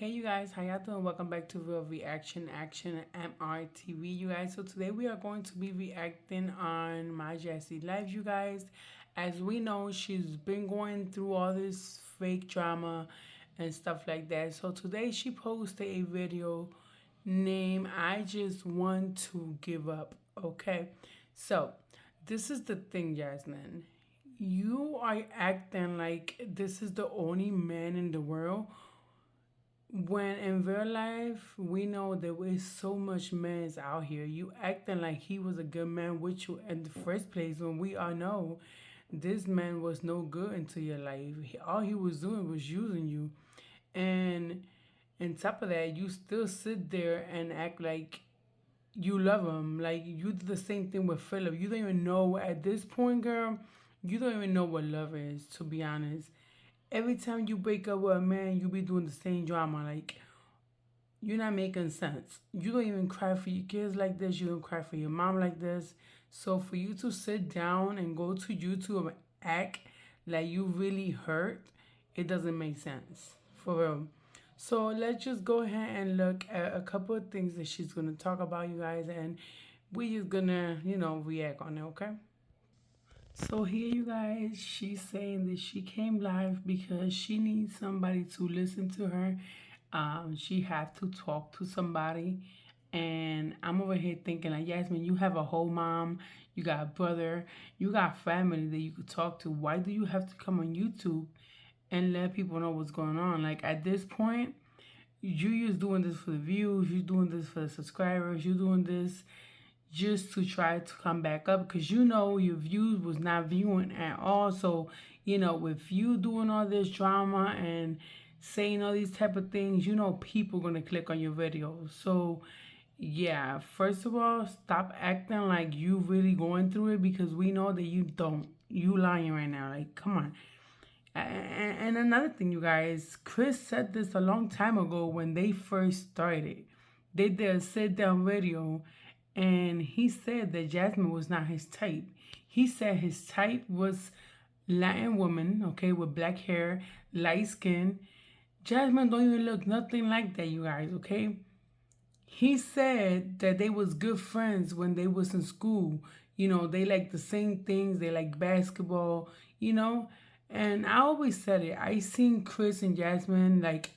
Hey you guys, how y'all doing? Welcome back to Real Reaction Action MRTV, you guys. So today we are going to be reacting on my Jazzy live, you guys. As we know, she's been going through all this fake drama and stuff like that. So today she posted a video named I Just Want to Give Up. Okay. So this is the thing, Jasmine. You are acting like this is the only man in the world when in real life we know there is so much men's out here. You acting like he was a good man with you in the first place when we all know this man was no good into your life. All he was doing was using you. And on top of that, you still sit there and act like you love him. Like you did the same thing with Philip. You don't even know at this point, girl. You don't even know what love is, to be honest. Every time you break up with a man, you be doing the same drama. Like you're not making sense. You don't even cry for your kids like this. You don't cry for your mom like this. So for you to sit down and go to YouTube and act like you really hurt, it doesn't make sense. For real. So let's just go ahead and look at a couple of things that she's gonna talk about, you guys, and we just gonna, react on it, okay? So here you guys, she's saying that she came live because she needs somebody to listen to her. She have to talk to somebody. And I'm over here thinking like, Yasmin, you have a whole mom, you got a brother, you got family that you could talk to. Why do you have to come on YouTube and let people know what's going on? Like at this point, you just doing this for the views, you doing this for the subscribers, you doing this just to try to come back up because you know your views was not viewing at all. So with you doing all this drama and saying all these type of things, people gonna click on your videos. So yeah, first of all, stop acting like you really going through it because we know that you don't. You lying right now. Like, come on. And another thing, you guys, Chris said this a long time ago when they first started. They did a sit down video and he said that Jasmine was not his type. He said his type was Latin woman, okay, with black hair, light skin. Jasmine don't even look nothing like that, you guys, okay? He said that they was good friends when they was in school. They like the same things. They like basketball, And I always said it. I seen Chris and Jasmine like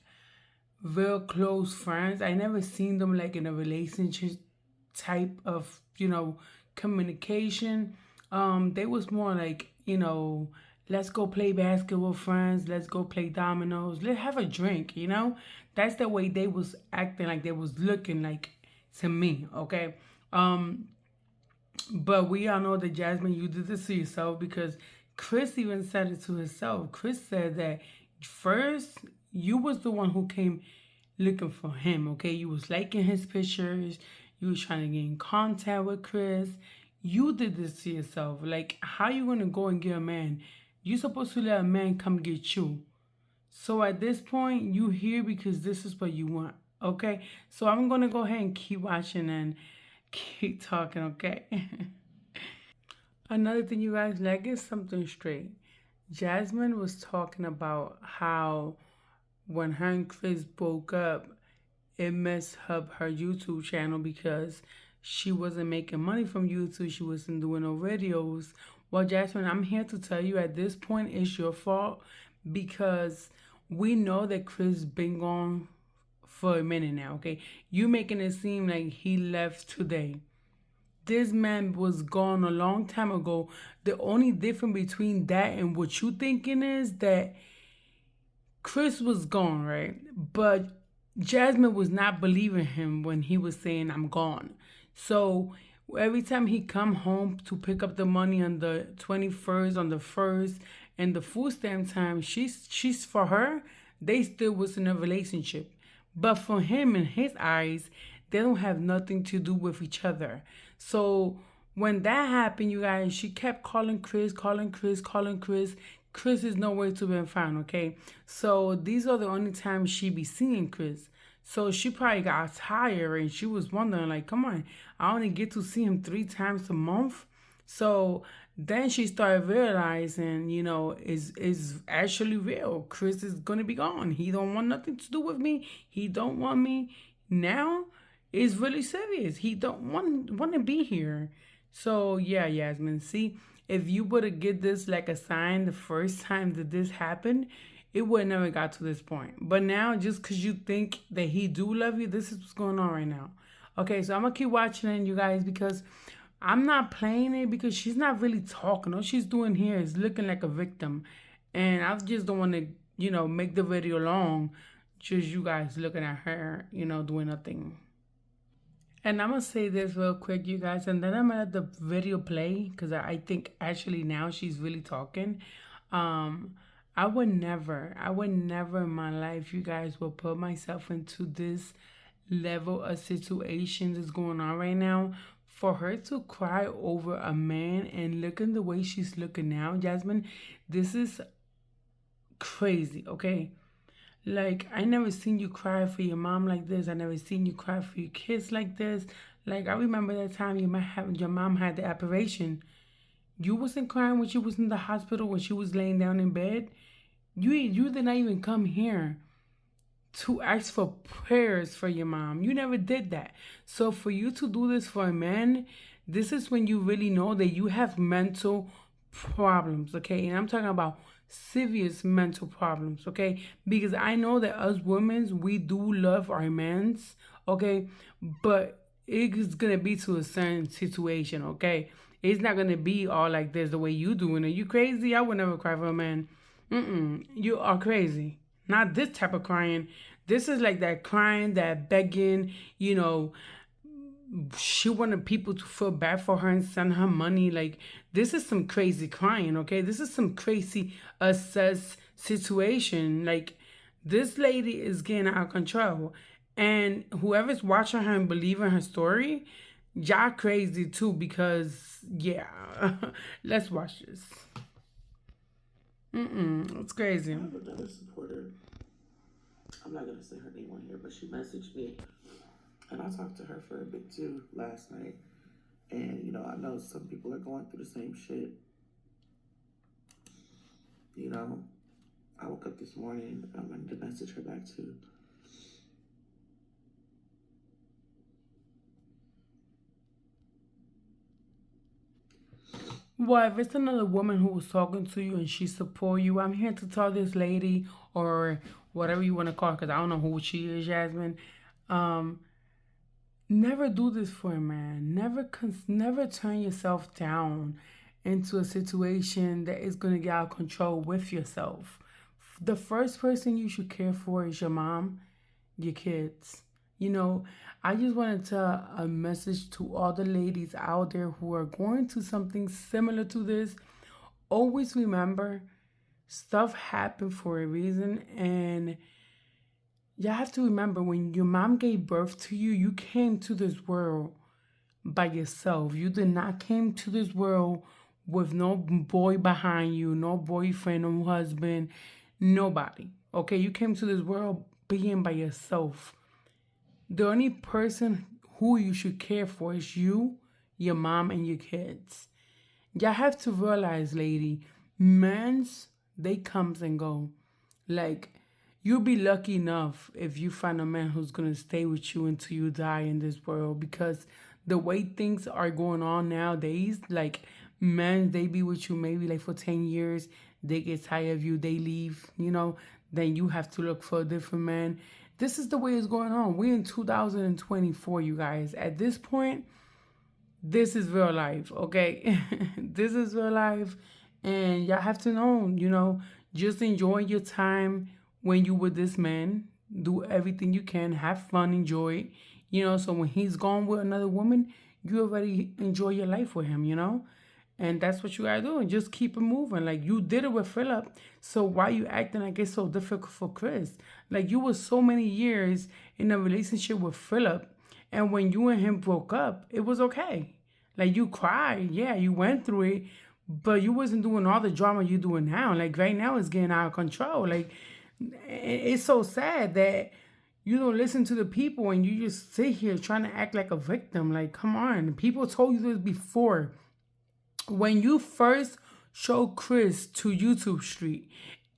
real close friends. I never seen them like in a relationship type of, communication. They was more like, let's go play basketball friends, let's go play dominoes, let's have a drink. That's the way they was acting, like they was looking like to me, okay? But we all know that Jasmine, you did this to yourself because Chris even said it to himself. Chris said that first you was the one who came looking for him, okay? You was liking his pictures, you was trying to get in contact with Chris. You did this to yourself. Like, how you gonna go and get a man? You supposed to let a man come get you. So at this point, you here because this is what you want, okay? So I'm gonna go ahead and keep watching and keep talking, okay? Another thing, you guys, like, get something straight. Jasmine was talking about how when her and Chris broke up, it messed up her YouTube channel because she wasn't making money from YouTube. She wasn't doing no videos. Well, Jasmine, I'm here to tell you at this point it's your fault because we know that Chris been gone for a minute now, okay? You making it seem like he left today. This man was gone a long time ago. The only difference between that and what you thinking is that Chris was gone, right? But Jasmine was not believing him when he was saying, I'm gone. So every time he come home to pick up the money on the 21st, on the 1st, and the food stamp time, she's for her, they still was in a relationship. But for him, in his eyes, they don't have nothing to do with each other. So when that happened, you guys, she kept calling Chris, calling Chris, calling Chris. Chris is nowhere to be found, okay? So these are the only times she be seeing Chris. So she probably got tired and she was wondering, like, come on, I only get to see him 3 times a month. So Then she started realizing, is actually real. Chris is gonna be gone. He don't want nothing to do with me. He don't want me now. It's really serious. He don't want to be here. So yeah, Yasmin. See, if you would have get this like a sign the first time that this happened, it would never got to this point. But now, just because you think that he do love you, this is what's going on right now. Okay, so I'm gonna keep watching it, you guys, because I'm not playing it because she's not really talking. All she's doing here is looking like a victim. And I just don't want to, make the video long. Just you guys looking at her, doing nothing. And I'm going to say this real quick, you guys, and then I'm going to let the video play because I think actually now she's really talking. Um, I would never in my life, you guys, will put myself into this level of situation that's going on right now. For her to cry over a man and looking the way she's looking now, Jasmine, this is crazy, okay? Like, I never seen you cry for your mom like this. I never seen you cry for your kids like this. Like, I remember that time your mom had the operation. You wasn't crying when she was in the hospital, when she was laying down in bed. You did not even come here to ask for prayers for your mom. You never did that. So for you to do this for a man, this is when you really know that you have mental problems, okay? And I'm talking about serious mental problems, okay? Because I know that us women, we do love our mans, okay? But it's gonna be to a certain situation, okay? It's not gonna be all like this the way you doing it. You crazy? I would never cry for a man. You are crazy. Not this type of crying. This is like that crying, that begging, she wanted people to feel bad for her and send her money. Like, this is some crazy crying, okay? This is some crazy assess situation. Like, this lady is getting out of control. And whoever's watching her and believing her story, y'all crazy too because, yeah. Let's watch this. It's crazy. I have another supporter. I'm not gonna say her name on here, but she messaged me, and I talked to her for a bit too last night. And I know some people are going through the same shit. You know, I woke up this morning. I wanted to message her back too. Well, if it's another woman who was talking to you and she support you, I'm here to tell this lady or whatever you want to call her, because I don't know who she is, Jasmine. Um, Never do this for a man. Never turn yourself down into a situation that is gonna get out of control with yourself. The first person you should care for is your mom, your kids. You know, I just wanted to a message to all the ladies out there who are going to something similar to this. Always remember, stuff happened for a reason, and you have to remember when your mom gave birth to you, you came to this world by yourself. You did not came to this world with no boy behind you, no boyfriend, no husband, nobody. Okay, you came to this world being by yourself. The only person who you should care for is you, your mom, and your kids. Y'all have to realize, lady, men's they comes and go. Like, you'll be lucky enough if you find a man who's gonna stay with you until you die in this world, because the way things are going on nowadays, like, men they be with you maybe like for 10 years, they get tired of you, they leave, then you have to look for a different man. This is the way it's going on. We're in 2024, you guys. At this point, this is real life, okay? This is real life. And y'all have to know, just enjoy your time when you with this man. Do everything you can. Have fun, enjoy it. So when he's gone with another woman, you already enjoy your life with him, And that's what you gotta do. And just keep it moving. Like, you did it with Philip. So why you acting like it's so difficult for Chris? Like, you was so many years in a relationship with Philip. And when you and him broke up, it was okay. Like, you cried. Yeah, you went through it. But you wasn't doing all the drama you doing now. Like, right now it's getting out of control. Like, it's so sad that you don't listen to the people and you just sit here trying to act like a victim. Like, come on. People told you this before. When you first showed Chris to YouTube Street,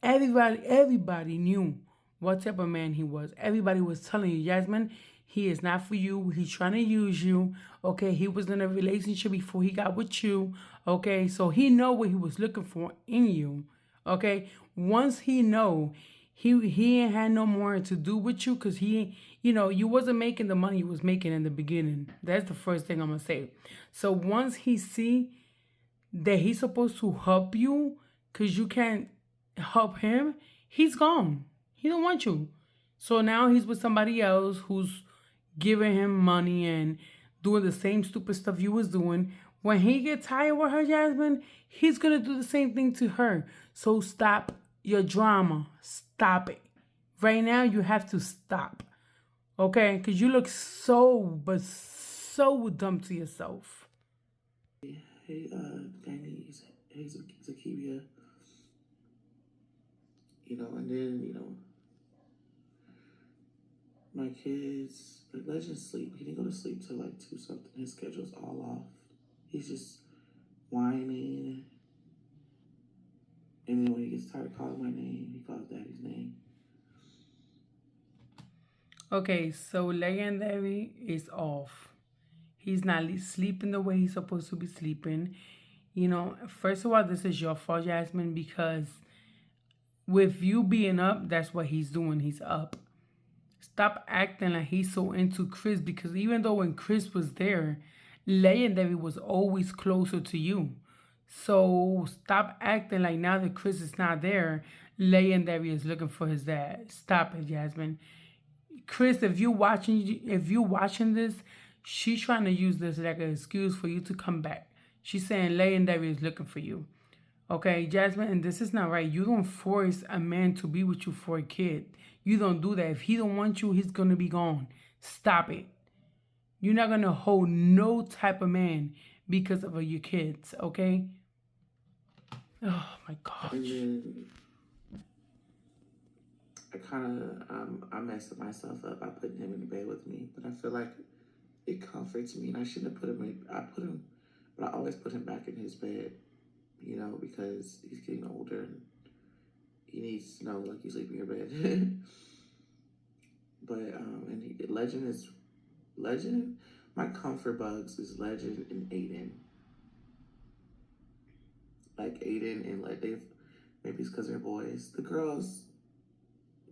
everybody knew what type of man he was. Everybody was telling you, Jasmine, he is not for you. He's trying to use you. Okay, he was in a relationship before he got with you. Okay, so he know what he was looking for in you. Okay, once he know, he ain't had no more to do with you because you wasn't making the money you was making in the beginning. That's the first thing I'm gonna say. So once he see that he's supposed to help you because you can't help him, he's gone. He don't want you. So now he's with somebody else who's giving him money and doing the same stupid stuff you was doing. When he get tired with her, Jasmine, he's gonna do the same thing to her. So stop your drama. Stop it. Right now, you have to stop. Okay? Because you look but so dumb to yourself. Hey, Danny, hey, Zakibia, and then, my kids, like, Legend sleep. He didn't go to sleep till like 2 something. His schedule's all off. He's just whining. And then when he gets tired of calling my name, he calls daddy's name. Okay, so Legendary is off. He's not sleeping the way he's supposed to be sleeping. First of all, this is your fault, Jasmine, because with you being up, that's what he's doing. He's up. Stop acting like he's so into Chris because even though when Chris was there, Legendary was always closer to you. So stop acting like now that Chris is not there, Legendary is looking for his dad. Stop it, Jasmine. Chris, if you watching this, she's trying to use this like an excuse for you to come back. She's saying Legendary is looking for you. Okay, Jasmine, and this is not right. You don't force a man to be with you for a kid. You don't do that. If he don't want you, he's gonna be gone. Stop it. You're not gonna hold no type of man because of your kids, okay? Oh my And gosh. then I messed myself up by putting him in the bed with me, but I feel like it comforts me, and I shouldn't have put him in. I put him, but I always put him back in his bed, because he's getting older and he needs to know like you sleep in your bed. But Legend. My comfort bugs is Legend and Aiden. Like Aiden and like they've maybe it's because they're boys. The girls,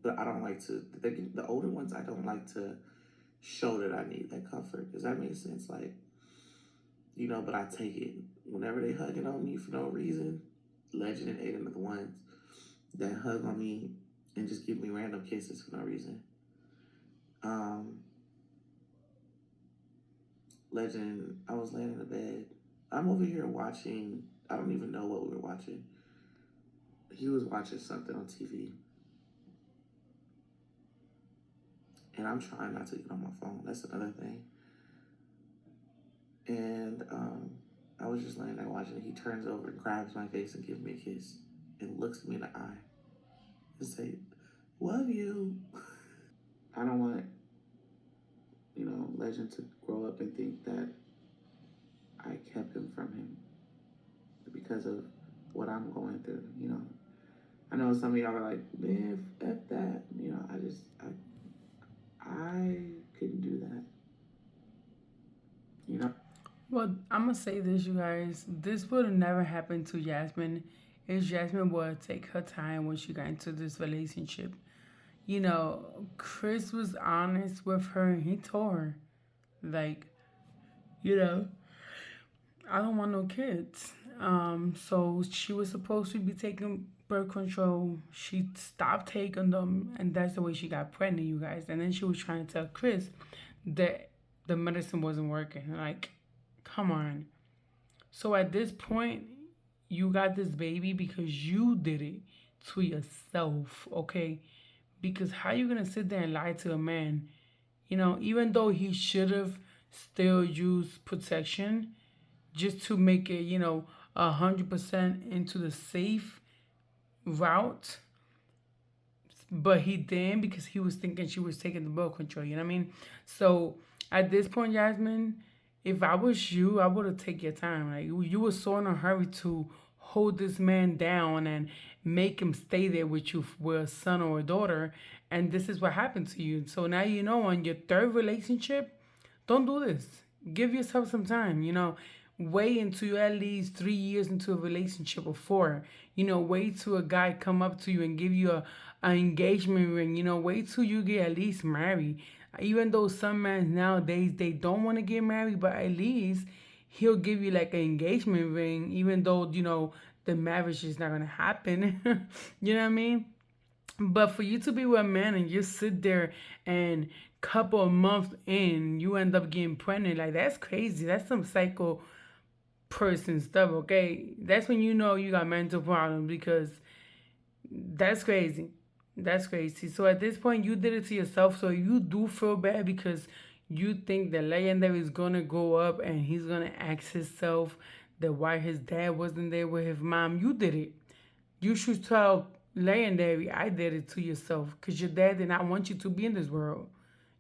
but I don't like to. The older ones, I don't like to show that I need that comfort. Does that make sense? Like, but I take it whenever they hugging on me for no reason. Legend and Aiden are the ones that hug on me and just give me random kisses for no reason. Um, Legend, I was laying in the bed. I'm over here watching. I don't even know what we were watching. He was watching something on TV, and I'm trying not to get on my phone. That's another thing. And I was just laying there watching. He turns over and grabs my face and gives me a kiss and looks me in the eye and say, "Love you." I don't want Legend to grow up and think that I kept him from him because of what I'm going through. I know some of y'all are like, man, F that. I couldn't do that. You know. Well, I'm gonna say this, you guys. This would have never happened to Jasmine if Jasmine would take her time when she got into this relationship. Chris was honest with her and he told her, like, you know, I don't want no kids. So she was supposed to be taking birth control. She stopped taking them, and that's the way she got pregnant, you guys. And then she was trying to tell Chris that the medicine wasn't working. Like, come on. So at this point, you got this baby because you did it to yourself, okay? Because how you gonna sit there and lie to a man? Even though he should have still used protection just to make it, 100% into the safe route, but he didn't because he was thinking she was taking the birth control. You know what I mean? So at this point, Jasmine, if I was you, I would have take your time. Like you were so in a hurry to hold this man down and make him stay there with you with a son or a daughter, and this is what happened to you. So now you know on your third relationship, don't do this. Give yourself some time. Wait until you're at least 3 years into a relationship or four. Wait till a guy come up to you and give you an engagement ring. Wait till you get at least married. Even though some men nowadays they don't want to get married, but at least he'll give you like an engagement ring, even though the marriage is not gonna happen. You know what I mean? But for you to be with a man and just sit there and couple of months in, you end up getting pregnant, like that's crazy. That's some psycho person stuff, okay? That's when you know you got mental problems because that's crazy. That's crazy. So at this point, you did it to yourself. So you do feel bad because you think the legendary is gonna go up and he's gonna ask himself that why his dad wasn't there with his mom. You did it. You should tell legendary I did it to yourself because your dad did not want you to be in this world.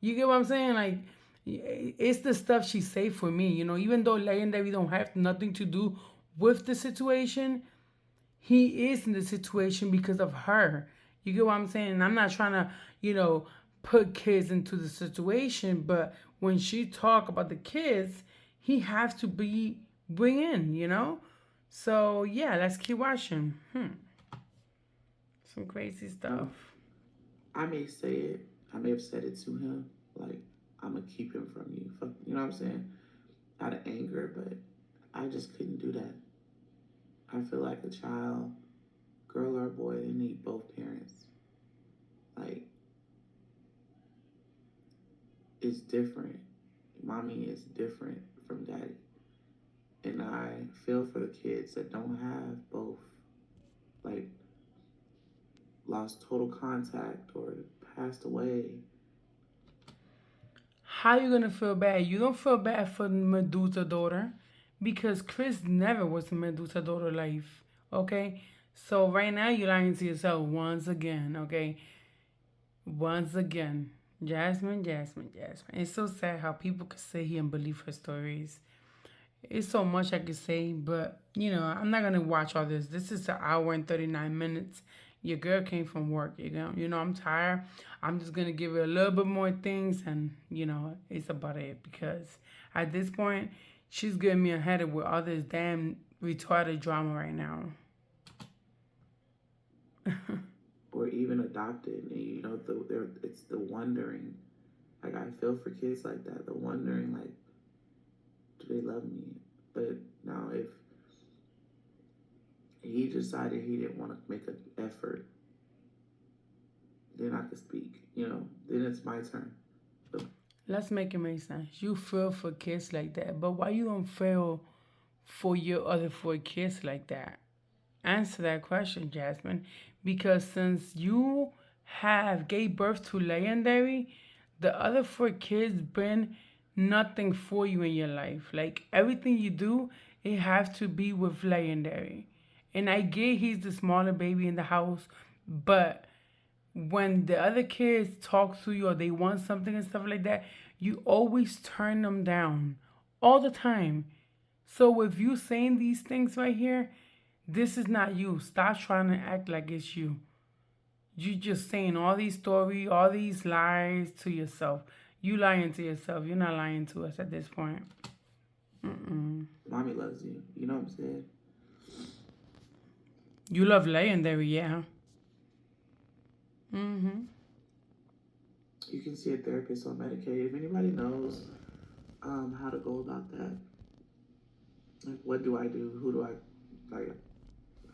You get what I'm saying? Like it's the stuff she say for me. Even though legendary don't have nothing to do with the situation, he is in the situation because of her. You get what I'm saying? And I'm not trying to, put kids into the situation, but when she talk about the kids, he has to be bring in. So yeah, let's keep watching. Some crazy stuff. Um, I may say it. I may have said it to him. Like, I'm going to keep him from you. You know what I'm saying? Out of anger, but I just couldn't do that. I feel like a child, girl or boy, they need both parents. Like, it's different. Mommy is different from daddy. And I feel for the kids that don't have both. Like, lost total contact or passed away. How you gonna feel bad? You don't feel bad for Medusa daughter because Chris never was in Medusa daughter life. Okay? So right now you're lying to yourself once again, okay? Once again. Jasmine, Jasmine, Jasmine. It's so sad how people could sit here and believe her stories. It's so much I could say, but I'm not gonna watch all this. This is an hour and 39 minutes. Your girl came from work. I'm tired. I'm just gonna give her a little bit more things, and it's about it because at this point, she's getting me a headache with all this damn retarded drama right now. Or even adopted. And, it's the wondering. Like, I feel for kids like that. The wondering, like, do they love me? But now, if he decided he didn't want to make an effort, then I could speak. Then it's my turn. But Let's make it make sense. You feel for kids like that, but why you don't feel for your other four kids like that? Answer that question, Jasmine. Because since you have gave birth to legendary, the other four kids been nothing for you in your life. Like everything you do, it has to be with legendary. And I get he's the smaller baby in the house, but when the other kids talk to you or they want something and stuff like that, you always turn them down all the time. So with you saying these things right here, this is not you. Stop trying to act like it's you. You just saying all these stories, all these lies to yourself. You lying to yourself. You're not lying to us at this point. mommy loves you. You know what I'm saying? You love legendary, yeah. Mm-hmm. You can see a therapist or Medicaid. If anybody knows how to go about that, like, what do I do? Who do I, like,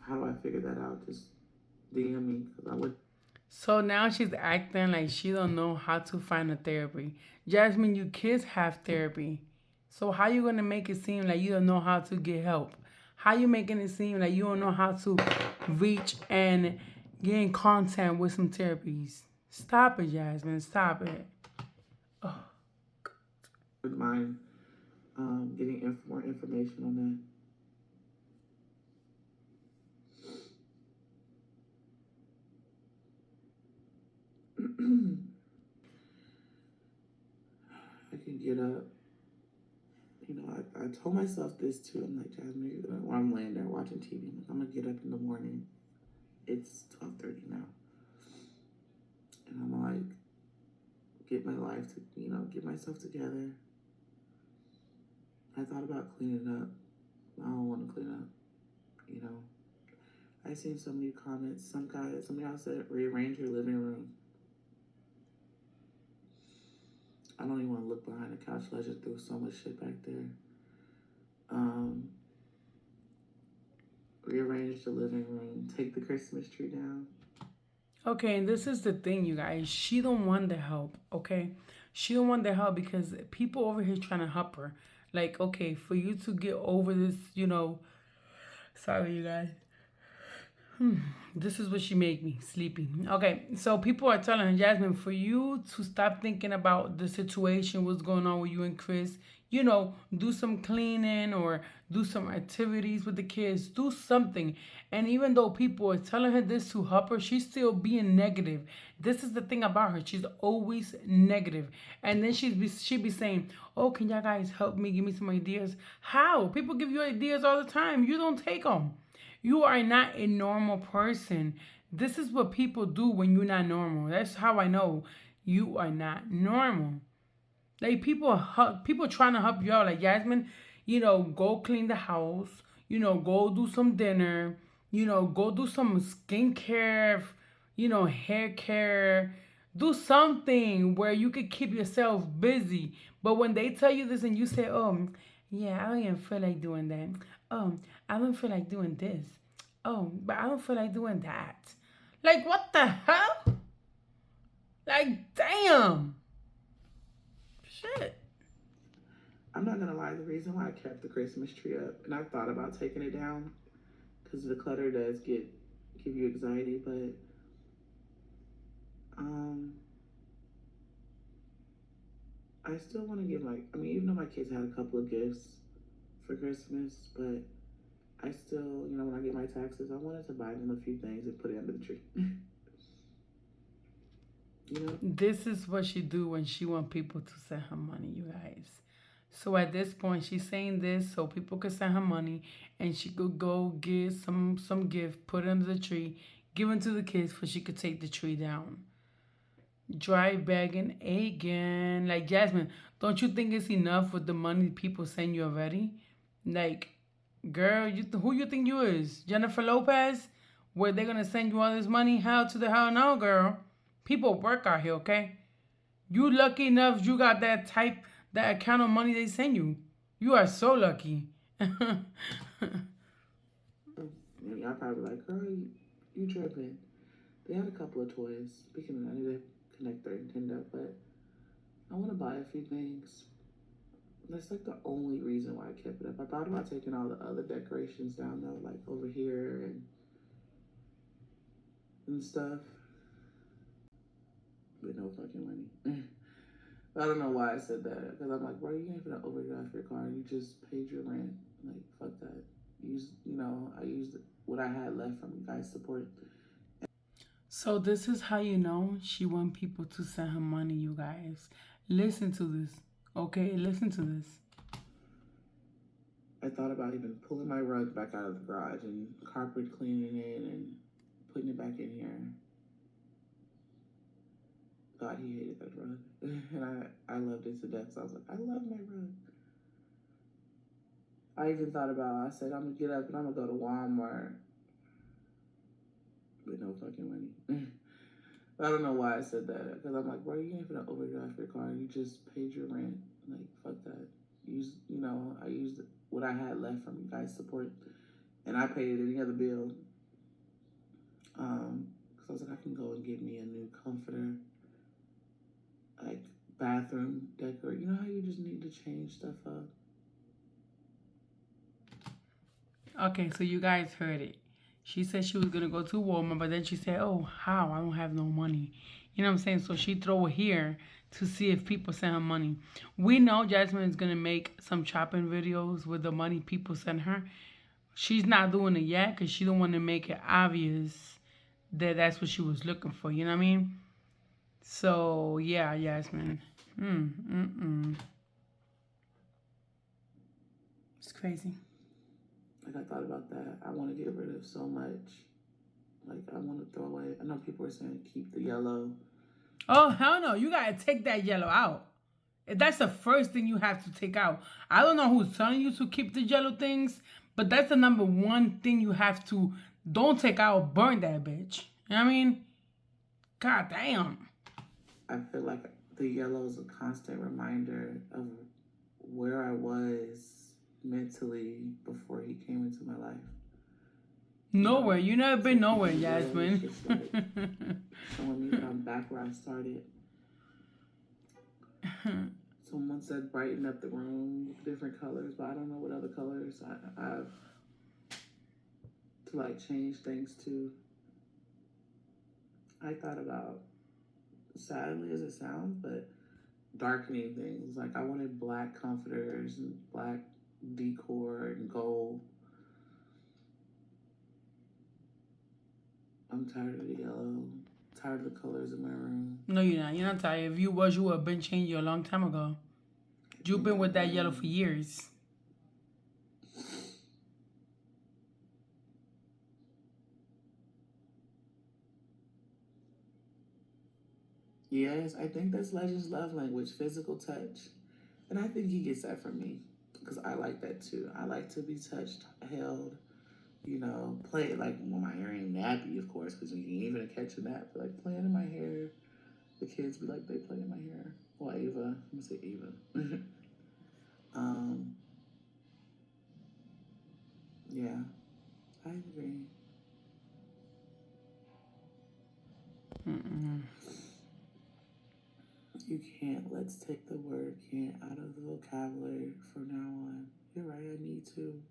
how do I figure that out? Just DM me because I would. So now she's acting like she don't know how to find a therapy. Jasmine, you kids have therapy. So how you gonna make it seem like you don't know how to get help? How you making it seem like you don't know how to reach and get in contact with some therapies? Stop it, Jasmine. Stop it. Would mind getting more information on that. I can get up, I told myself this too. I'm like, Jasmine, when I'm laying there watching TV, I'm like, I'm gonna get up in the morning. It's 12:30 now, and I'm gonna like get my life to, get myself together. I thought about cleaning up. I don't want to clean up. You know, I seen so many comments. Some of y'all said rearrange your living room. I don't even want to look behind the couch. I just threw so much shit back there. Um, Rearrange the living room. Take the Christmas tree down. Okay, and this is the thing, you guys. She don't want the help, okay? She don't want the help because people over here trying to help her. Like, okay, for you to get over this, sorry, you guys. This is what she made me sleepy. Okay, so people are telling her, Jasmine, for you to stop thinking about the situation, what's going on with you and Chris, do some cleaning or do some activities with the kids, do something. And even though people are telling her this to help her, she's still being negative. This is the thing about her. She's always negative. And then she be saying, oh, can y'all guys help me? Give me some ideas. How? People give you ideas all the time. You don't take them. You are not a normal person. This is what people do when you're not normal. That's how I know you are not normal. Like people trying to help you out. Like Yasmin, go clean the house. Go do some dinner. Go do some skincare. Hair care. Do something where you could keep yourself busy. But when they tell you this and you say, "Oh, yeah, I don't even feel like doing that. Oh, I don't feel like doing this. Oh, but I don't feel like doing that." Like what the hell? Like damn. Shit. I'm not gonna lie. The reason why I kept the Christmas tree up, and I've thought about taking it down, because the clutter does give you anxiety. But um, I still want to give even though my kids had a couple of gifts for Christmas, but I still, when I get my taxes, I wanted to buy them a few things and put it under the tree. This is what she do when she want people to send her money, you guys. So at this point, she's saying this so people could send her money, and she could go get some gift, put it under the tree, give it to the kids, for she could take the tree down. Dry bagging again. Like Jasmine, don't you think it's enough with the money people send you already? Like, girl, who you think you is? Jennifer Lopez? Where they gonna send you all this money? Hell to the hell no, girl. People work out here, okay? You lucky enough you got that account of money they send you. You are so lucky. Y'all probably like, girl, you tripping. They had a couple of toys. Speaking of, I need to connect their Nintendo, but I want to buy a few things. That's like the only reason why I kept it up. I thought about taking all the other decorations down though, like over here and stuff. With no fucking money. I don't know why I said that. Because I'm like, bro, you ain't gonna overdraft your car. You just paid your rent. Like, fuck that. I used what I had left from you guys' support. So this is how you know she want people to send her money, you guys. Listen to this. Okay, listen to this. I thought about even pulling my rug back out of the garage and carpet cleaning it and putting it back in here. God, he hated that rug. And I loved it to death. So I was like, I love my rug. I even thought about, I said, I'm going to get up and I'm going to go to Walmart with no fucking money. I don't know why I said that. Because I'm like, bro, you ain't going to overdraft your car. You just paid your rent. Like, fuck that. I used what I had left from you guys' support. And I paid any other bill. Because I was like, I can go and get me a new comforter. Like, bathroom decor. You know how you just need to change stuff up? Okay, so you guys heard it. She said she was gonna go to Walmart, but then she said, "Oh, how? I don't have no money." You know what I'm saying? So she throw it here to see if people send her money. We know Jasmine is gonna make some shopping videos with the money people send her. She's not doing it yet because she don't want to make it obvious that that's what she was looking for. You know what I mean? So yeah, Jasmine. Mm. It's crazy. Like I thought about that. I want to get rid of so much. Like I want to throw away. I know people are saying keep the yellow. Oh hell no! You gotta take that yellow out. That's the first thing you have to take out. I don't know who's telling you to keep the yellow things, but that's the number one thing you have to don't take out. Burn that bitch. You know what I mean? God damn. I feel like the yellow is a constant reminder of where I was mentally before he came into my life. You Nowhere. know, You never it's been like nowhere, yeah, it's Jasmine. just like showing me that I'm back where I started. Someone said brighten up the room with different colors, but I don't know what other colors I have to like change things to. I thought about, sadly as it sounds, but darkening things. Like I wanted black comforters and black decor and gold. I'm tired of the yellow. Tired of the colors in my room. No, you're not. You're not tired. If you was, you would have been changed you a long time ago. I You've think been I with that yellow for am. years. Yes, I think that's Legend's love language, physical touch. And I think he gets that from me because I like that too. I like to be touched, held, play like when my hair ain't nappy, of course, because you can even catch a nap, but like playing in my hair. The kids be like, they play in my hair. Well, Ava, let me say Ava. um, yeah, I agree. Mm-mm. You can't. Let's take the word can't out of the vocabulary from now on. You're right, I need to.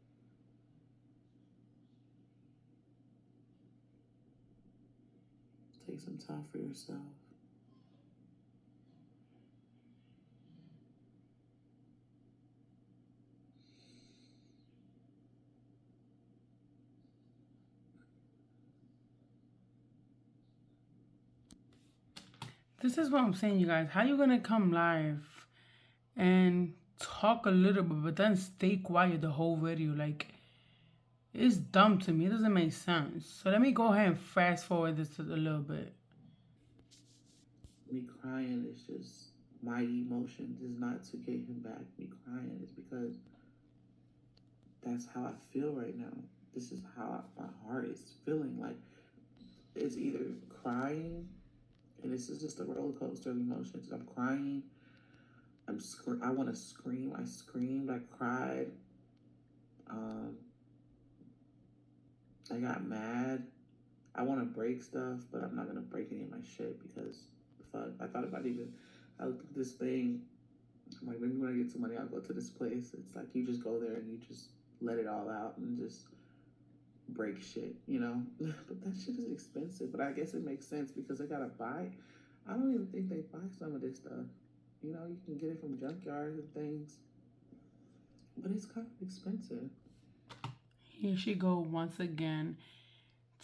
Take some time for yourself. This is what I'm saying, you guys. How you gonna come live and talk a little bit, but then stay quiet the whole video? Like, it's dumb to me. It doesn't make sense. So let me go ahead and fast forward this a little bit. Me crying is just my emotions is not to get him back. Me crying is because that's how I feel right now. This is how my heart is feeling. Like it's either crying, and this is just a roller coaster of emotions. I'm crying. I want to scream. I screamed. I cried. Um, I got mad. I want to break stuff, but I'm not gonna break any of my shit because fuck. I thought about even. I looked at this thing. I'm like, maybe when I get some money, I'll go to this place. It's like you just go there and you just let it all out and just break shit. But that shit is expensive. But I guess it makes sense because they gotta buy. I don't even think they buy some of this stuff. You can get it from junkyards and things, but it's kind of expensive. Here she go once again,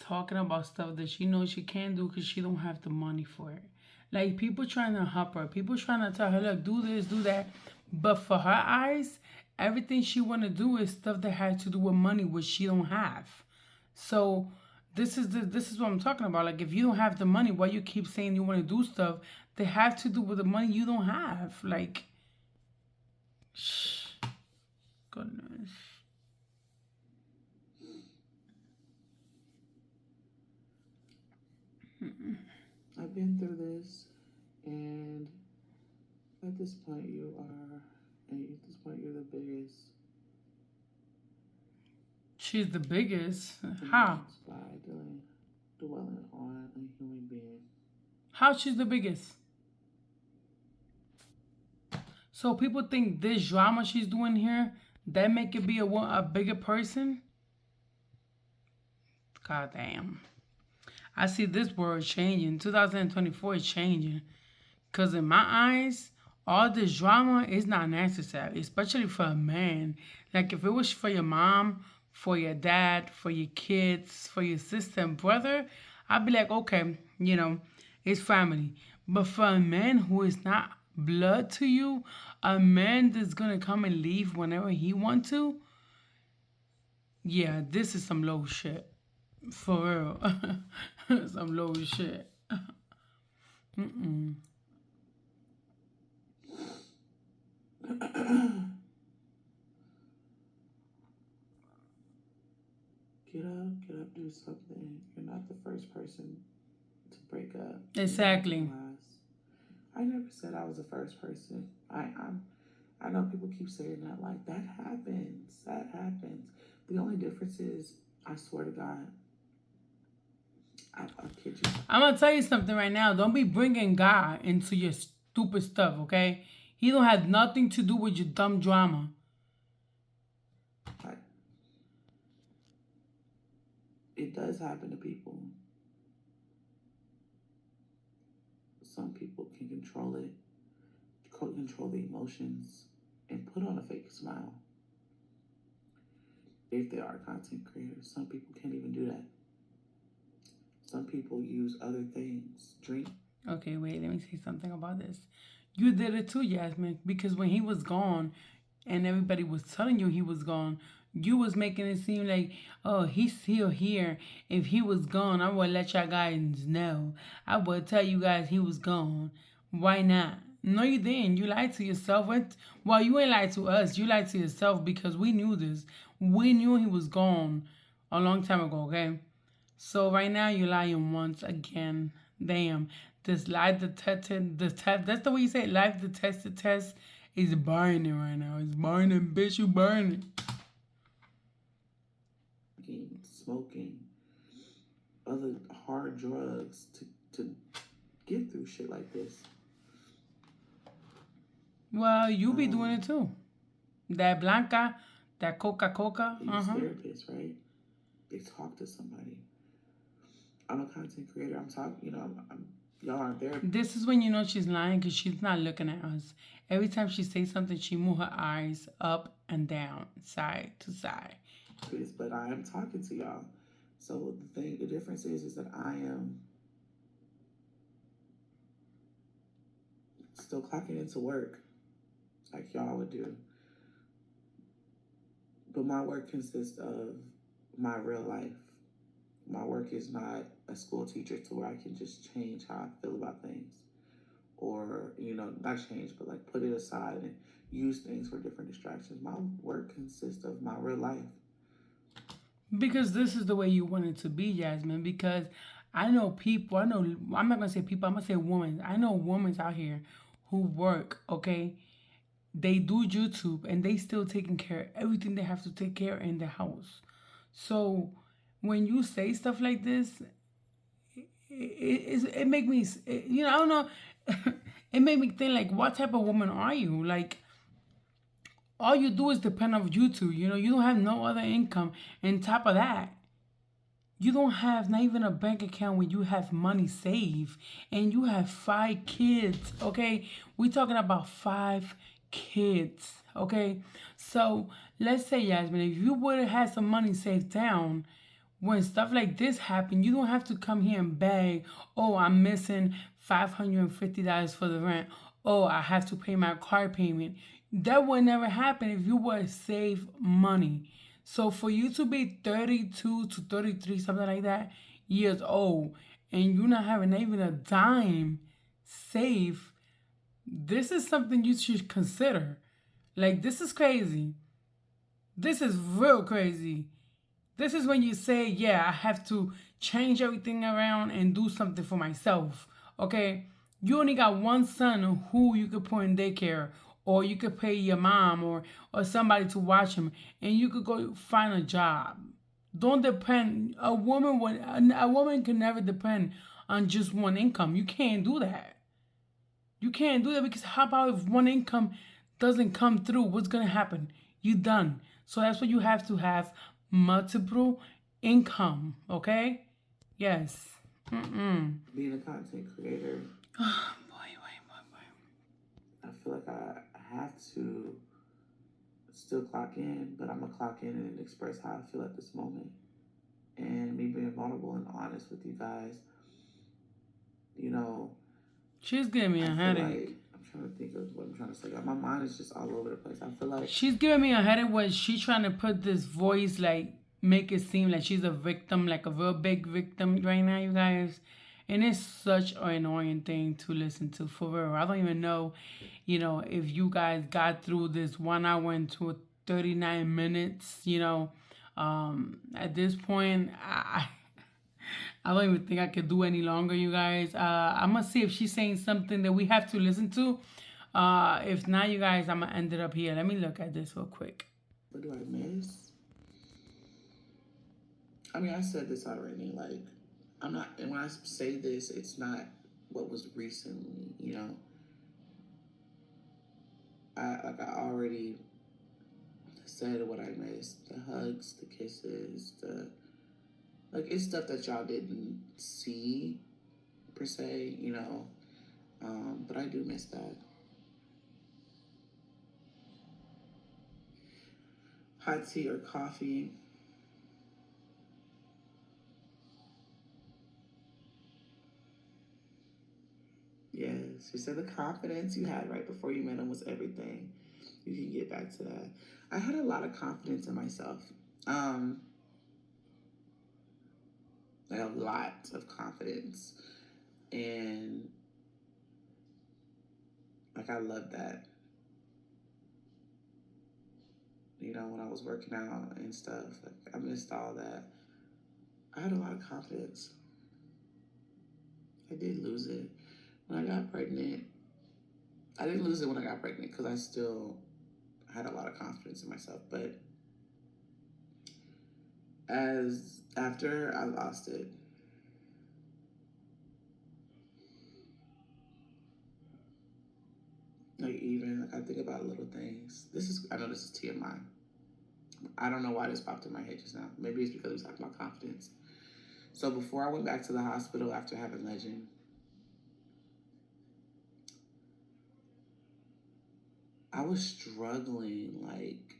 talking about stuff that she knows she can't do because she don't have the money for it. Like people trying to help her, people trying to tell her, look, do this, do that. But for her eyes, everything she wanna do is stuff that has to do with money, which she don't have. So this is what I'm talking about. Like if you don't have the money, why you keep saying you want to do stuff that have to do with the money you don't have? Like, shh, goodness. I've been through this, and at this point, you are. And at this point, you're the biggest She's the biggest. How? influence by dwelling on a human being. How she's the biggest? So people think this drama she's doing here that make it be a bigger person. God damn. I see this world changing. 2024 is changing. Because in my eyes, all this drama is not necessary, especially for a man. Like, if it was for your mom, for your dad, for your kids, for your sister and brother, I'd be like, okay, it's family. But for a man who is not blood to you, a man that's going to come and leave whenever he want to, Yeah, this is some low shit. For real. Some low shit. Mm-mm. Get up, do something. You're not the first person to break up. You're not the Exactly. last. I never said I was the first person. I know people keep saying that, like, that happens. That happens. The only difference is, I swear to God, I kid you. I'm gonna tell you something right now. Don't be bringing God into your stupid stuff, okay? He don't have nothing to do with your dumb drama. Like, it does happen to people. Some people can control it, control the emotions, and put on a fake smile. If they are content creators, some people can't even do that. Some people use other things, drink. Okay, wait, let me say something about this. You did it too, Yasmin, because when he was gone and everybody was telling you he was gone, you was making it seem like, oh, he's still here. If he was gone, I would let y'all guys know. I would tell you guys he was gone. Why not? No, you didn't. You lied to yourself. Well, you ain't lied to us. You lied to yourself because we knew this. We knew he was gone a long time ago, okay? So right now you're lying once again. Damn. This live detected the test, that's the way you say it, live detected test is burning right now. It's burning, bitch, you burning. Smoking, other hard drugs to get through shit like this. Well, you be doing it too. That Blanca, that Coca. They use therapists, right? They talk to somebody. I'm a content creator. I'm talking, y'all aren't there. This is when you know she's lying because she's not looking at us. Every time she says something, she move her eyes up and down, side to side. But I am talking to y'all. So the difference is that I am still clocking into work like y'all would do. But my work consists of my real life. My work is not a school teacher to where I can just change how I feel about things. Or, not change, but like put it aside and use things for different distractions. My work consists of my real life. Because this is the way you want it to be, Jasmine. Because I know people, I'm not going to say people, I'm going to say women. I know women out here who work, okay? They do YouTube and they still taking care of everything they have to take care of in the house. So when you say stuff like this, it make me, I don't know, it made me think like, what type of woman are you? Like, all you do is depend on YouTube. You don't have no other income. And top of that, you don't have not even a bank account where you have money saved, and you have 5 kids. Okay, we talking about 5 kids. Okay, so let's say, Yasmin, if you would have had some money saved down, when stuff like this happen, you don't have to come here and beg, oh, I'm missing $550 for the rent. Oh, I have to pay my car payment. That would never happen if you would save money. So for you to be 32 to 33, something like that, years old, and you not having even a dime saved, this is something you should consider. Like, this is crazy. This is real crazy. This is when you say, yeah, I have to change everything around and do something for myself. Okay? You only got one son who you could put in daycare, or you could pay your mom or somebody to watch him, and you could go find a job. Don't depend. A woman can never depend on just one income. You can't do that. You can't do that because how about if one income doesn't come through? What's gonna happen? You done. So that's what you have to have multiple income. Okay? Yes. Being a content creator, I feel like I have to still clock in, but I'm gonna clock in and express how I feel at this moment. And me being vulnerable and honest with you guys, She's giving me a I feel headache. like I'm trying to think of what I'm trying to say. My mind is just all over the place. I feel like She's giving me a headache when she's trying to put this voice like make it seem like she's a victim, like a real big victim right now, you guys. And it's such an annoying thing to listen to, for real. I don't even know, if you guys got through this 1 hour into 39 minutes, at this point, I don't even think I could do any longer, you guys. I'm gonna see if she's saying something that we have to listen to. If not, you guys, I'm gonna end it up here. Let me look at this real quick. What do I miss? I mean, I said this already. Like, I'm not, and when I say this, it's not what was recently, you know. I already said what I missed: the hugs, the kisses, the like. It's stuff that y'all didn't see per se, you know. But I do miss that. Hot tea or coffee? Yes, she said the confidence you had right before you met him was everything. You can get back to that. I had a lot of confidence in myself. Um, like a lot of confidence, and like I love that. You know, when I was working out and stuff, like I missed all that. I had a lot of confidence. I did lose it when I got pregnant. I didn't lose it when I got pregnant because I still had a lot of confidence in myself. But as after I lost it, like even like I think about little things. I know this is TMI. I don't know why this popped in my head just now. Maybe it's because we talking about confidence. So before I went back to the hospital after having Legend, I was struggling. Like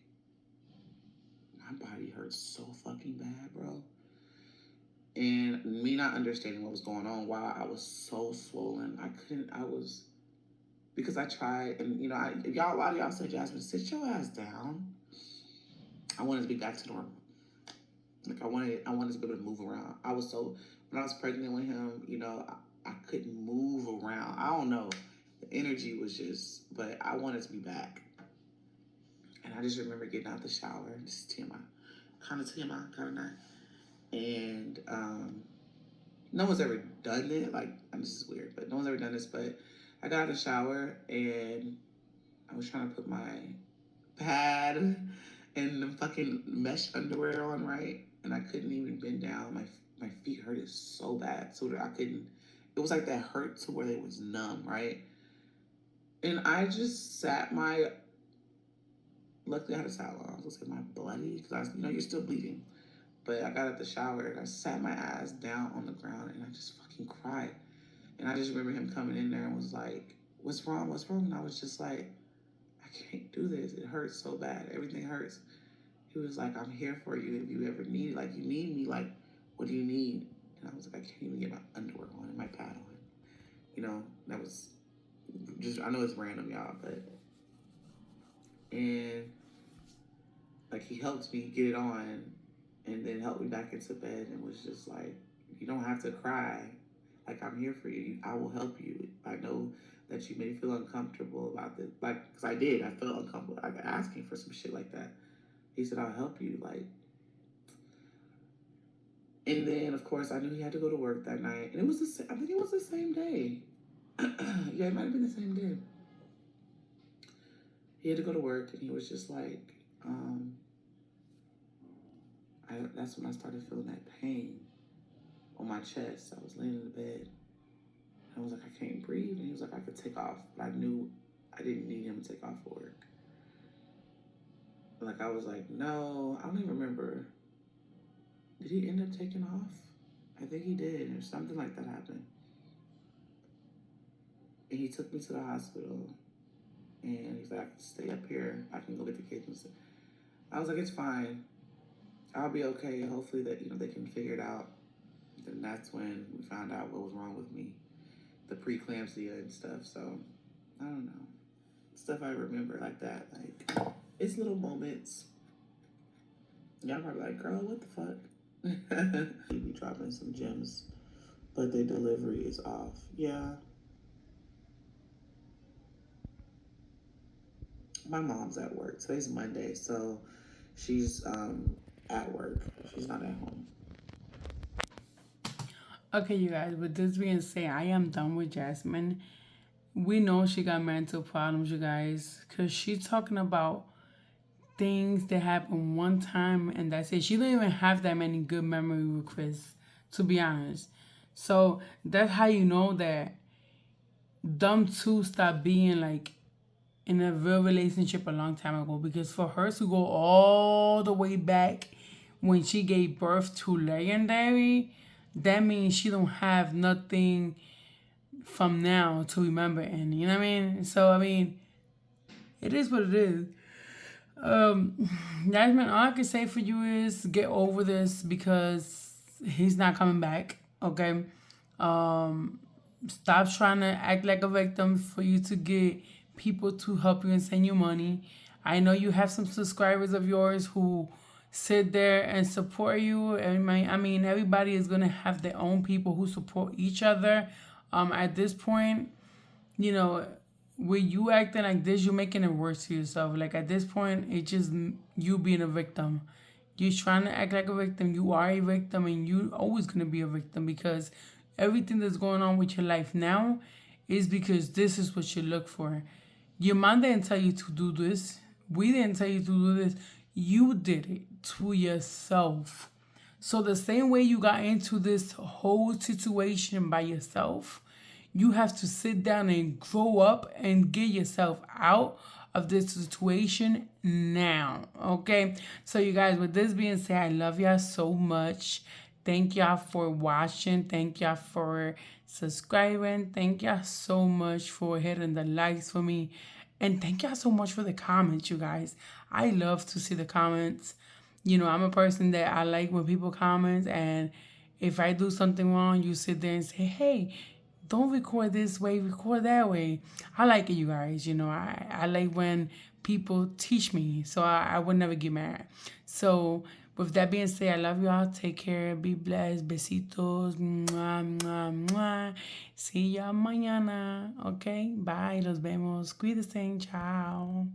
my body hurt so fucking bad, bro. And me not understanding what was going on, why I was so swollen. I couldn't. I was because I tried, and you know, a lot of y'all said, Jasmine, sit your ass down. I wanted to be back to normal. Like I wanted to be able to move around. I was so when I was pregnant with him, you know, I couldn't move around. I don't know. The energy was just, but I wanted to be back. And I just remember getting out the shower. This is TMI, kind of TMI, kind of not. And no one's ever done it. Like, this is weird, but no one's ever done this. But I got out of the shower and I was trying to put my pad and the fucking mesh underwear on, right? And I couldn't even bend down. My feet hurted so bad, so that I couldn't. It was like that hurt to where it was numb, right? And I just sat my. Luckily, I had a towel on. I was gonna say my bloody because you're still bleeding. But I got out the shower and I sat my ass down on the ground and I just fucking cried. And I just remember him coming in there and was like, "What's wrong? What's wrong?" And I was just like, "I can't do this. It hurts so bad. Everything hurts." He was like, "I'm here for you if you ever need it. Like, you need me. Like, what do you need?" And I was like, "I can't even get my underwear on and my pad on." You know, that was just, I know it's random, y'all, but, and like, he helped me get it on and then helped me back into bed and was just like, "You don't have to cry. Like, I'm here for you. I will help you. I know that you may feel uncomfortable about this." Like, because I did. I felt uncomfortable like asking for some shit like that. He said, "I'll help you." Like, and then, of course, I knew he had to go to work that night. And it was I think it was the same day. Yeah, it might have been the same day. He had to go to work and he was just like, that's when I started feeling that pain on my chest. I was laying in the bed. I was like, "I can't breathe." And he was like, "I could take off." But I knew I didn't need him to take off for work. Like, I was like, "No," I don't even remember. Did he end up taking off? I think he did, or something like that happened. And he took me to the hospital. And he's like, "I can stay up here. I can go get the kids and stuff." I was like, "It's fine. I'll be okay. Hopefully that, they can figure it out." Then that's when we found out what was wrong with me. The preeclampsia and stuff. So, I don't know. Stuff I remember like that. Like, it's little moments. Y'all probably like, girl, what the fuck? You be dropping some gems, but the delivery is off. Yeah, my mom's at work. Today's Monday, so she's at work. She's not at home. Okay, you guys, with this being said, I am done with Jasmine. We know she got mental problems, you guys, because she's talking about things that happened one time and that's it. She don't even have that many good memory with Chris, to be honest. So that's how you know that them two stopped being like in a real relationship a long time ago, because for her to go all the way back when she gave birth to Legendary, that means she don't have nothing from now to remember in. You know what I mean? So I mean, it is what it is. Um, Jasmine, all I can say for you is get over this because he's not coming back. Okay. Um, Stop trying to act like a victim for you to get people to help you and send you money. I know you have some subscribers of yours who sit there and support you. And I mean, everybody is gonna have their own people who support each other. At this point, you know, with you acting like this, you're making it worse for yourself. Like at this point, it's just you being a victim. You're trying to act like a victim. You are a victim, and you always gonna be a victim because everything that's going on with your life now is because this is what you look for. Your mom didn't tell you to do this. We didn't tell you to do this. You did it to yourself. So the same way you got into this whole situation by yourself, you have to sit down and grow up and get yourself out of this situation now. Okay. So you guys, with this being said, I love y'all so much. Thank y'all for watching. Thank y'all for subscribing. Thank y'all so much for hitting the likes for me. And thank y'all so much for the comments, you guys. I love to see the comments. You know, I'm a person that I like when people comment, and if I do something wrong, you sit there and say, hey, don't record this way, record that way. I like it, you guys. You know, I like when people teach me, so I would never get mad. So, with that being said, I love y'all. Take care. Be blessed. Besitos. Mwah, mwah, mwah. See y'all mañana. Okay? Bye. Los vemos. Cuídense. Ciao.